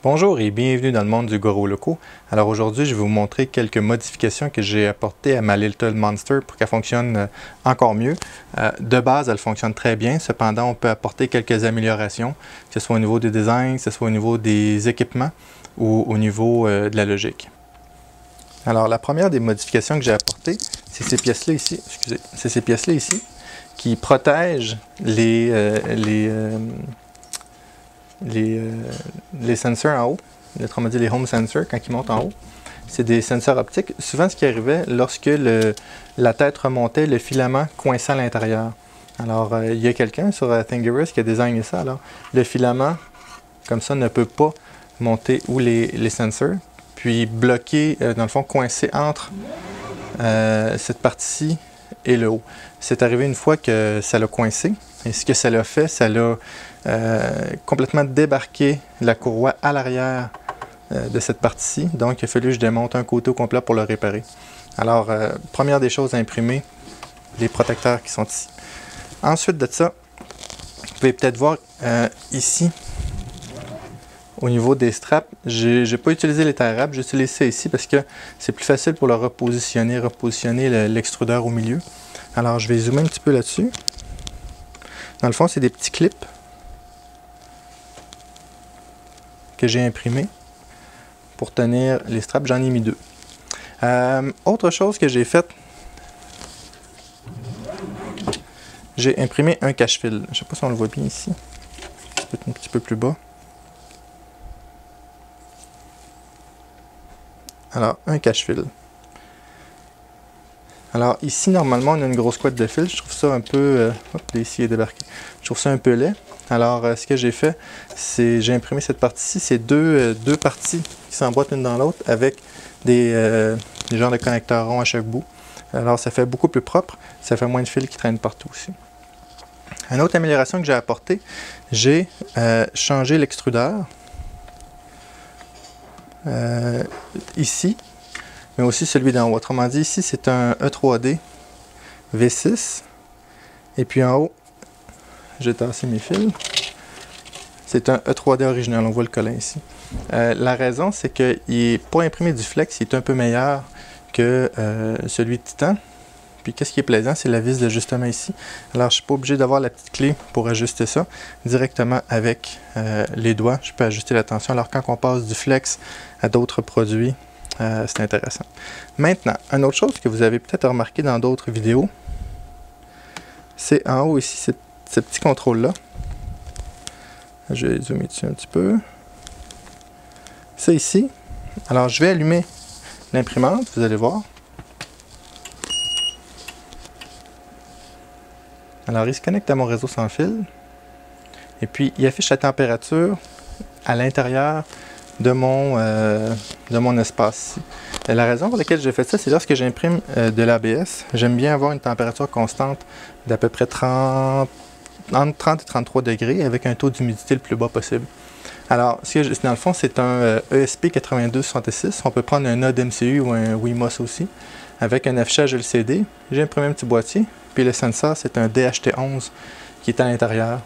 Bonjour et bienvenue dans le monde du Goro Loco. Alors aujourd'hui, je vais vous montrer quelques modifications que j'ai apportées à ma Little Monster pour qu'elle fonctionne encore mieux. De base, elle fonctionne très bien. Cependant, on peut apporter quelques améliorations, que ce soit au niveau du design, que ce soit au niveau des équipements ou au niveau de la logique. Alors la première des modifications que j'ai apportées, c'est ces pièces-là ici. Excusez, c'est ces pièces-là ici qui protègent les sensors en haut, autrement dit les home sensors quand ils montent en haut. C'est des sensors optiques. Souvent ce qui arrivait lorsque la tête remontait, le filament coinçait à l'intérieur. Alors il y a quelqu'un sur Thingiverse qui a designé ça. Alors le filament comme ça ne peut pas monter où les sensors, puis bloquer, dans le fond coincé entre cette partie-ci et le haut. C'est arrivé une fois que ça l'a coincé. Et ce que ça l'a fait, ça l'a complètement débarqué la courroie à l'arrière de cette partie-ci. Donc, il a fallu que je démonte un côté au complet pour le réparer. Alors, première des choses à imprimer, les protecteurs qui sont ici. Ensuite de ça, vous pouvez peut-être voir ici, au niveau des straps, je n'ai pas utilisé les tie wraps, j'utilise ça ici parce que c'est plus facile pour le repositionner l'extrudeur au milieu. Alors, je vais zoomer un petit peu là-dessus. Dans le fond, c'est des petits clips que j'ai imprimés pour tenir les straps. J'en ai mis deux. Autre chose que j'ai faite, j'ai imprimé un cache-fil. Je ne sais pas si on le voit bien ici. Peut-être un petit peu plus bas. Alors, un cache-fil. Alors ici, normalement, on a une grosse couette de fil. Je trouve ça un peu... hop, ici est débarqué. Je trouve ça un peu laid. Alors, ce que j'ai fait, c'est j'ai imprimé cette partie-ci. C'est deux parties qui s'emboîtent l'une dans l'autre avec des genres de connecteurs ronds à chaque bout. Alors, ça fait beaucoup plus propre. Ça fait moins de fils qui traînent partout aussi. Une autre amélioration que j'ai apportée, j'ai changé l'extrudeur. Ici, mais aussi celui d'en haut. Autrement dit, ici, c'est un E3D V6. Et puis en haut, j'ai tassé mes fils. C'est un E3D original. On voit le collet ici. La raison, c'est qu'il n'est pas imprimé du flex. Il est un peu meilleur que celui de Titan. Puis, qu'est-ce qui est plaisant, c'est la vis d'ajustement ici. Alors, je ne suis pas obligé d'avoir la petite clé pour ajuster ça. Directement avec les doigts, je peux ajuster la tension. Alors, quand on passe du flex à d'autres produits, c'est intéressant. Maintenant, une autre chose que vous avez peut-être remarqué dans d'autres vidéos, c'est en haut ici, ce petit contrôle-là. Je vais zoomer dessus un petit peu. Ça ici. Alors, je vais allumer l'imprimante, vous allez voir. Alors, il se connecte à mon réseau sans fil. Et puis, il affiche la température à l'intérieur de mon espace ici. Et la raison pour laquelle j'ai fait ça, c'est lorsque j'imprime de l'ABS, j'aime bien avoir une température constante d'à peu près entre 30 et 33 degrés avec un taux d'humidité le plus bas possible. Alors, dans le fond, c'est un ESP8266. On peut prendre un node MCU ou un Wemos aussi, avec un affichage LCD. J'ai imprimé un petit boîtier, puis le sensor, c'est un DHT11 qui est à l'intérieur,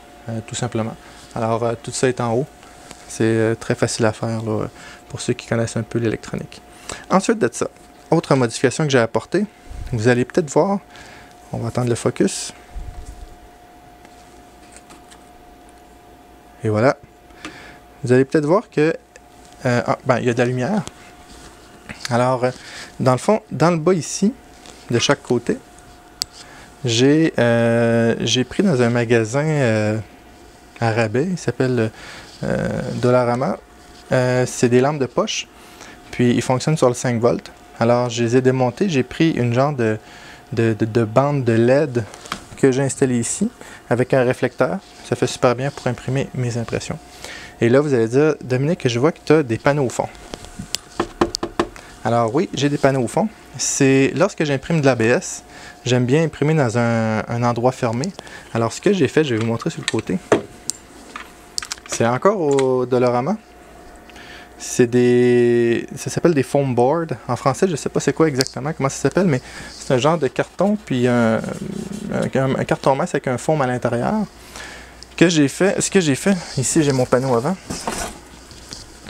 tout simplement. Alors, tout ça est en haut. C'est très facile à faire là, pour ceux qui connaissent un peu l'électronique. Ensuite de ça, autre modification que j'ai apportée, vous allez peut-être voir, on va attendre le focus. Et voilà. Vous allez peut-être voir que il y a de la lumière. Alors, dans le fond, dans le bas ici, de chaque côté, j'ai pris dans un magasin à rabais, il s'appelle Dollarama. C'est des lampes de poche, puis ils fonctionnent sur le 5 volts. Alors, je les ai démontées, j'ai pris une genre de bande de LED que j'ai installée ici, avec un réflecteur. Ça fait super bien pour imprimer mes impressions. Et là, vous allez dire, Dominique, je vois que tu as des panneaux au fond. Alors oui, j'ai des panneaux au fond. C'est lorsque j'imprime de l'ABS, j'aime bien imprimer dans un endroit fermé. Alors ce que j'ai fait, je vais vous montrer sur le côté. C'est encore au Dollarama. Ça s'appelle des foam boards. En français, je ne sais pas c'est quoi exactement, comment ça s'appelle, mais c'est un genre de carton, puis un carton masse avec un foam à l'intérieur. Ce que j'ai fait, ici j'ai mon panneau avant.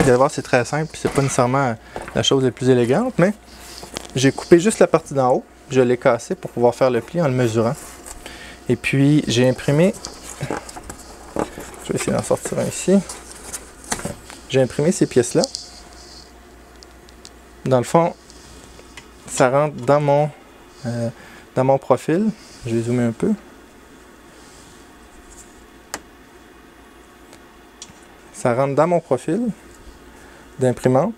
allez voir, c'est très simple, c'est pas nécessairement la chose la plus élégante, mais j'ai coupé juste la partie d'en haut, je l'ai cassé pour pouvoir faire le pli en le mesurant. Et puis j'ai imprimé, je vais essayer d'en sortir un ici. J'ai imprimé ces pièces-là. Dans le fond, ça rentre dans mon profil. Je vais zoomer un peu. Ça rentre dans mon profil d'imprimante.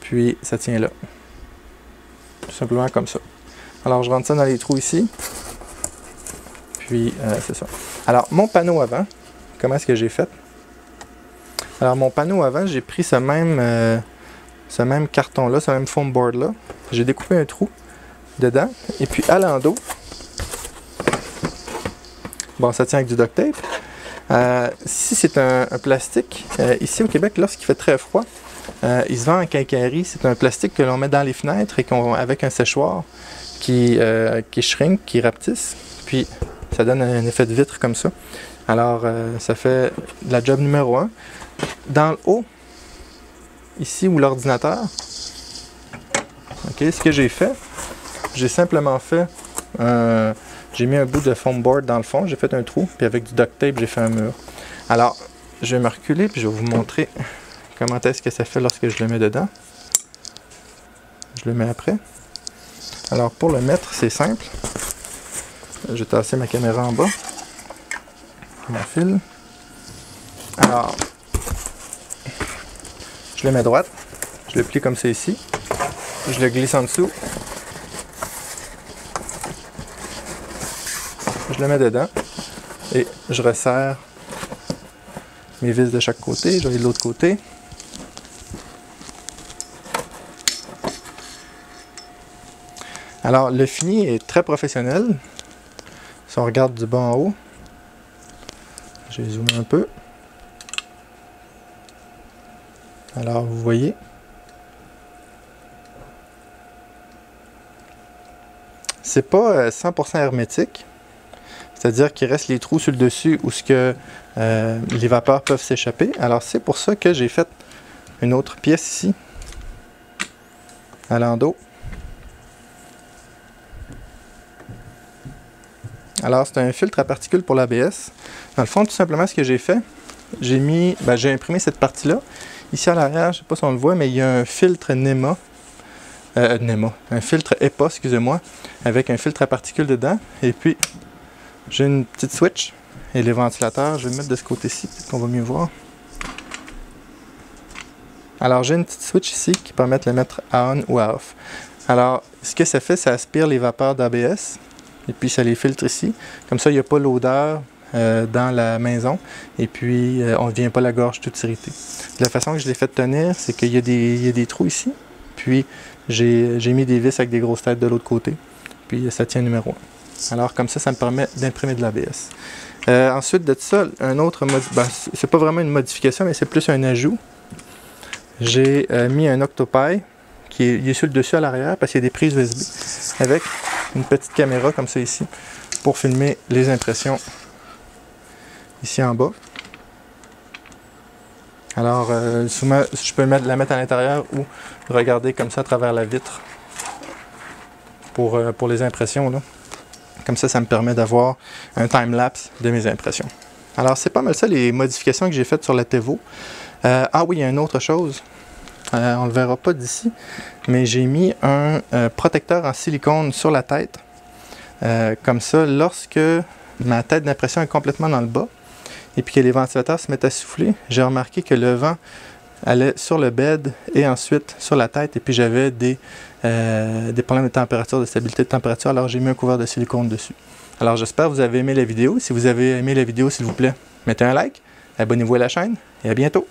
Puis ça tient là. Tout simplement comme ça. Alors je rentre ça dans les trous ici. Puis c'est ça. Alors mon panneau avant, comment est-ce que j'ai fait? Alors mon panneau avant, j'ai pris ce même carton-là, ce même foam board-là. J'ai découpé un trou dedans. Et puis à l'endos, bon, ça tient avec du duct tape. Si c'est un plastique, ici au Québec, lorsqu'il fait très froid, il se vend en quincaillerie. C'est un plastique que l'on met dans les fenêtres et avec un séchoir qui shrink, qui rapetisse. Puis ça donne un effet de vitre comme ça. Alors ça fait la job numéro 1. Dans le haut, ici où l'ordinateur, ce que j'ai fait, j'ai simplement fait, j'ai mis un bout de foam board dans le fond, j'ai fait un trou, puis avec du duct tape, j'ai fait un mur. Alors, je vais me reculer, puis je vais vous montrer comment est-ce que ça fait lorsque je le mets dedans. Je le mets après. Alors, pour le mettre, c'est simple. Je vais tasser ma caméra en bas. Mon fil. Alors, je le mets droite. Je le plie comme ça ici. Je le glisse en dessous. Je le mets dedans. Et je resserre mes vis de chaque côté. Je vais de l'autre côté. Alors, le fini est très professionnel. Si on regarde du bas en haut, je vais zoomer un peu. Alors, vous voyez. C'est pas 100% hermétique. C'est-à-dire qu'il reste les trous sur le dessus où les vapeurs peuvent s'échapper. Alors, c'est pour ça que j'ai fait une autre pièce ici, à l'endos. Alors, c'est un filtre à particules pour l'ABS. Dans le fond, tout simplement, ce que j'ai fait, j'ai imprimé cette partie-là. Ici à l'arrière, je ne sais pas si on le voit, mais il y a un filtre un filtre EPA, excusez-moi, avec un filtre à particules dedans. Et puis, j'ai une petite switch et les ventilateurs, je vais le mettre de ce côté-ci, peut-être qu'on va mieux voir. Alors, j'ai une petite switch ici qui permet de le mettre à on ou à off. Alors, ce que ça fait, ça aspire les vapeurs d'ABS. Et puis ça les filtre ici. Comme ça, il n'y a pas l'odeur dans la maison. Et puis, on ne vient pas la gorge toute irritée. La façon que je l'ai fait tenir, c'est qu'il y a des trous ici. Puis, j'ai mis des vis avec des grosses têtes de l'autre côté. Puis, ça tient numéro 1. Alors, comme ça me permet d'imprimer de l'ABS. Ensuite de ça, un autre c'est pas vraiment une modification, mais c'est plus un ajout. J'ai mis un Octopi il est sur le dessus à l'arrière parce qu'il y a des prises USB avec une petite caméra comme ça ici pour filmer les impressions ici en bas. Alors, souvent, je peux la mettre à l'intérieur ou regarder comme ça à travers la vitre pour les impressions, là. Comme ça me permet d'avoir un time-lapse de mes impressions. Alors, c'est pas mal ça les modifications que j'ai faites sur la Tevo. Ah oui, il y a une autre chose. On ne le verra pas d'ici, mais j'ai mis un protecteur en silicone sur la tête. Comme ça, lorsque ma tête d'impression est complètement dans le bas et puis que les ventilateurs se mettent à souffler, j'ai remarqué que le vent allait sur le bed et ensuite sur la tête. Et puis j'avais des problèmes de température, de stabilité de température, alors j'ai mis un couvert de silicone dessus. Alors j'espère que vous avez aimé la vidéo. Si vous avez aimé la vidéo, s'il vous plaît, mettez un like, abonnez-vous à la chaîne et à bientôt!